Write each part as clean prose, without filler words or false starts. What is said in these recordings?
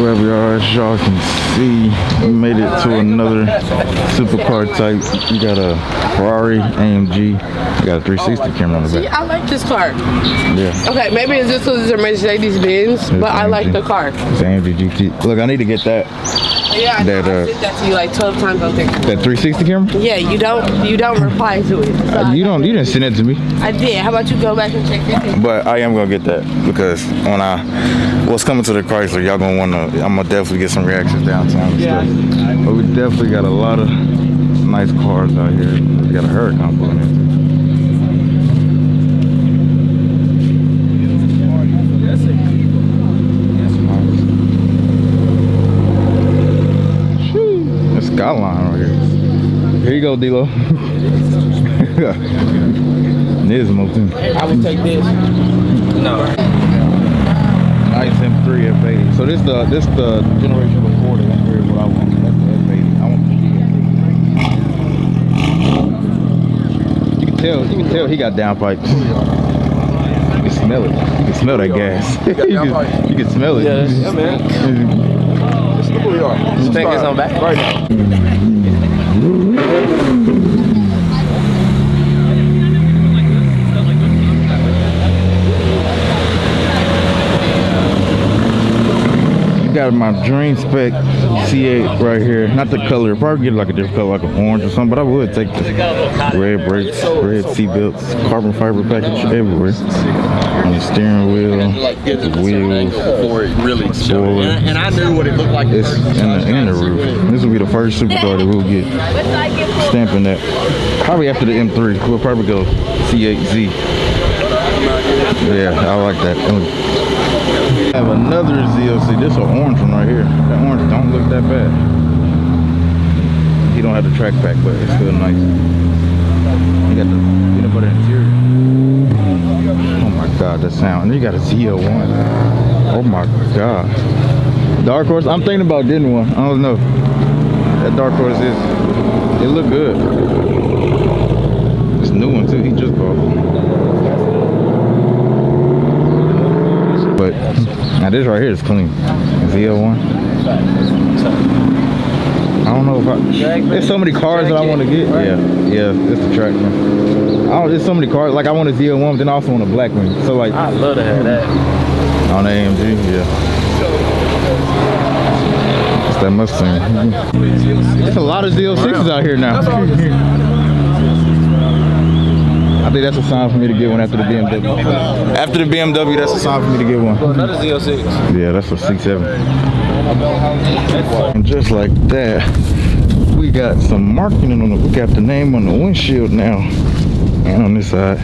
Wherever we are, as y'all can see, we made it to another supercar type. We got a Ferrari AMG. We got a 360 camera on the back. See, I like this car. Yeah. Okay, maybe it's just because it's a Mercedes-Benz, but I like the car. It's an AMG GT. Look, I need to get that. Yeah, I said that to you like 12 times on TikTok. That 360 camera? Yeah, you don't reply to it. So You didn't send it to me. I did. How about you go back and check it? But I am gonna get that because when what's coming to the Chrysler, y'all gonna wanna. I'm gonna definitely get some reactions downtown. Yeah. But we definitely got a lot of nice cars out here. We got a Huracan pulling in. Skyline right here. Here you go, D-Lo. Nismo too. I would take this. No. Nice M3 F80. So this the generation before the M3 is what I want. That's the F80. I want the F80. You can tell he got downpipes. You can smell it. You can smell that gas. you can smell it. Yeah man. Look where we are. Think it's on back right now. Got my dream spec C8 right here. Not the color. Probably get like a different color, like an orange or something. But I would take the red brakes, red seat belts, carbon fiber package everywhere. On the steering wheel, the wheels, spoiler. And I knew what it looked like. It's in the roof. This will be the first supercar that we'll get stamping that. Probably after the M3, we'll probably go C8Z. Yeah, I like that. I have another ZLC. This is an orange one right here. That orange don't look that bad. He don't have the track pack, but it's still nice. You got the peanut butter interior. Oh my god, that sound. And you got a ZL1. Oh my god. Dark Horse. I'm thinking about getting one. I don't know. That Dark Horse it look good. It's a new one too. He just bought it. But now this right here is clean. ZL1. I don't know if there's so many cars that I want to get. Yeah, it's the track one. There's so many cars. Like I want a ZL1, but then I also want a black one. So like I'd love to have that. On the AMG, yeah. It's that Mustang. There's a lot of ZL6s out here now. I think that's a sign for me to get one after the BMW. After the BMW, that's a sign for me to get one. Another ZL6. Yeah, that's a 6.7. And just like that, we got some marking on it. We got the name on the windshield now. And on this side.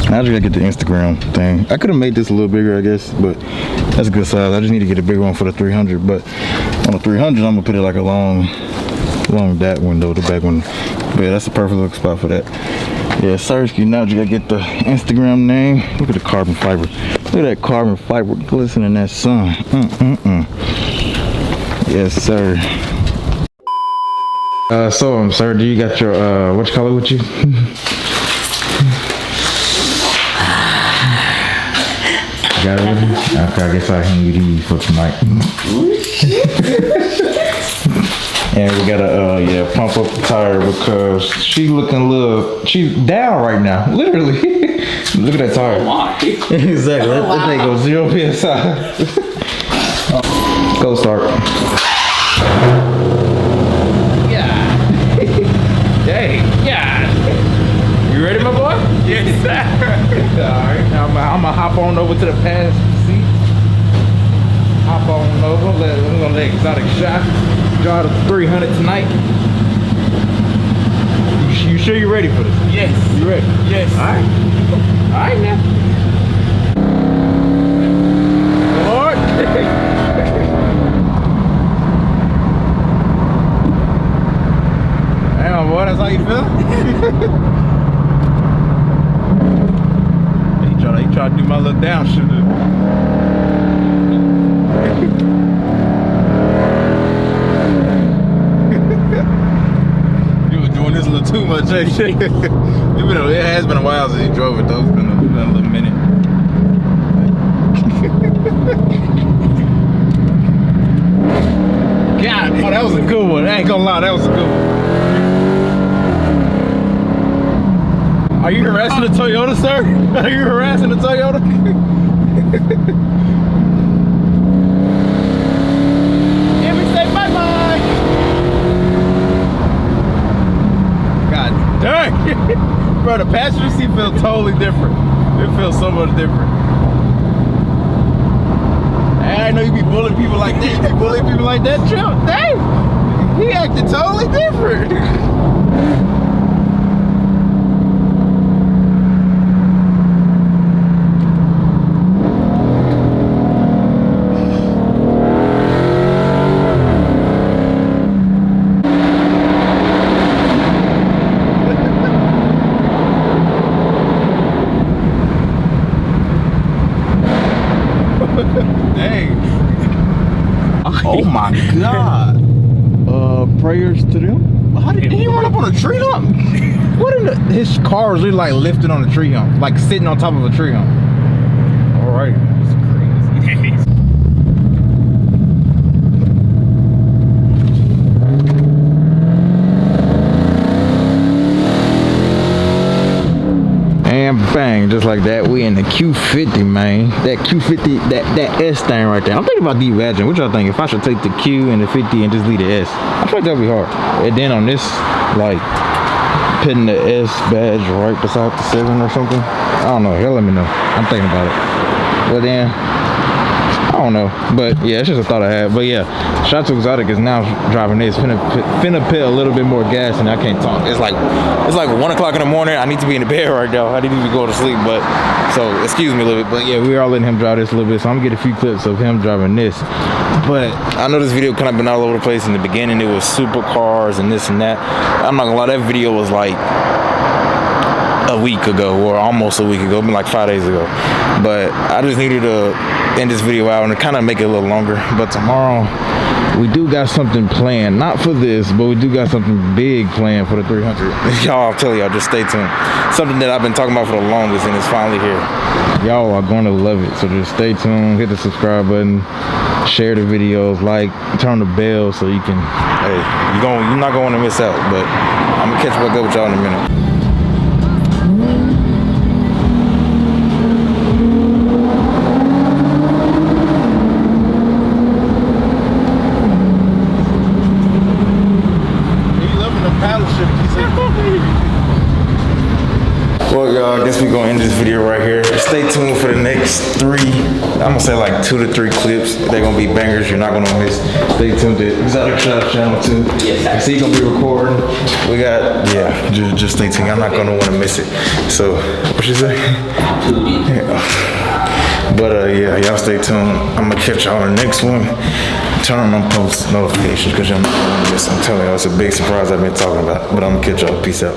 Now I just gotta get the Instagram thing. I could have made this a little bigger, I guess, but that's a good size. I just need to get a bigger one for the 300. But on the 300, I'm gonna put it like along that window, the back one. But yeah, that's the perfect little spot for that. Yeah, Sersky, now you gotta get the Instagram name. Look at the carbon fiber. Look at that carbon fiber glistening in that sun. Yes, sir. So, sir, do you got your, what you call it with you? Got it with you? Okay, I guess I'll hand you these for tonight. And we gotta pump up the tire because she's she's down right now, literally. Look at that tire. Oh my. Exactly, that thing goes 0 PSI. Go start. Yeah. Dang. Yeah. You ready, my boy? Yes, sir. Alright, now I'm gonna hop on over to the passenger seat. Hop on over, we're gonna let Exotic Shot drive the 300 tonight. You sure you're ready for this? Yes. You ready? Yes. Alright. Alright now. Lord. Damn, boy, that's how you feel? He tried to do my little downshift. This a little too much, eh? It has been a while since he drove it though. It's been a little minute. that was a good one. I ain't gonna lie, that was a good one. Are you harassing the Toyota, sir? Are you harassing the Toyota? Let me say bye-bye. God dang. Bro, the passenger seat feels totally different. It feels so much different. I know you be bullying people like that. You be bullying people like that, Trump. Dang, he acted totally different. Dang. Oh my God. Prayers to them. How did he run up on a tree hump? What in the, his car is really like lifted on a tree hump, like sitting on top of a tree hump. All right. That's crazy. And bang, just like that, we in the Q50, man. That Q50, that S thing right there. I'm thinking about de-badging. What y'all think? If I should take the Q and the 50 and just leave the S, I feel like that'd be hard. And then on this, like, putting the S badge right beside the 7 or something. I don't know. Y'all let me know. I'm thinking about it. But then, I don't know. But yeah, it's just a thought I had. But yeah, shout out to Exotic is now driving this. Finna put a little bit more gas and I can't talk. It's like 1 o'clock in the morning. I need to be in the bed right now. I didn't even go to sleep. But so excuse me a little bit. But yeah, we are letting him drive this a little bit. So I'm gonna get a few clips of him driving this. But I know this video kind of been all over the place. In the beginning, it was supercars and this and that. I'm not gonna lie, that video was like a week ago or almost a week ago, been like 5 days ago. But I just needed to end this video out and kind of make it a little longer. But tomorrow we do got something planned, not for this, but we do got something big planned for the 300. Y'all, I'll tell y'all, just stay tuned. Something that I've been talking about for the longest and it's finally here. Y'all are going to love it, so just stay tuned, hit the subscribe button, share the videos, like, turn the bell so you can, hey, you're not going to miss out. But I'm gonna catch back up with y'all in a minute. Well, y'all, I guess we're gonna end this video right here. Stay tuned for the next 3, I'm gonna say like 2 to 3 clips. They're gonna be bangers, you're not gonna miss. Stay tuned to Exotic Shop channel too. Yes. See, gonna be recording. We got, yeah, just stay tuned. I'm not gonna wanna miss it. So, what you say? Yeah. But yeah, y'all stay tuned. I'm gonna catch y'all on the next one. Turn on post notifications because y'all not gonna miss. I'm telling y'all, it's a big surprise I've been talking about. But I'm gonna catch y'all. Peace out.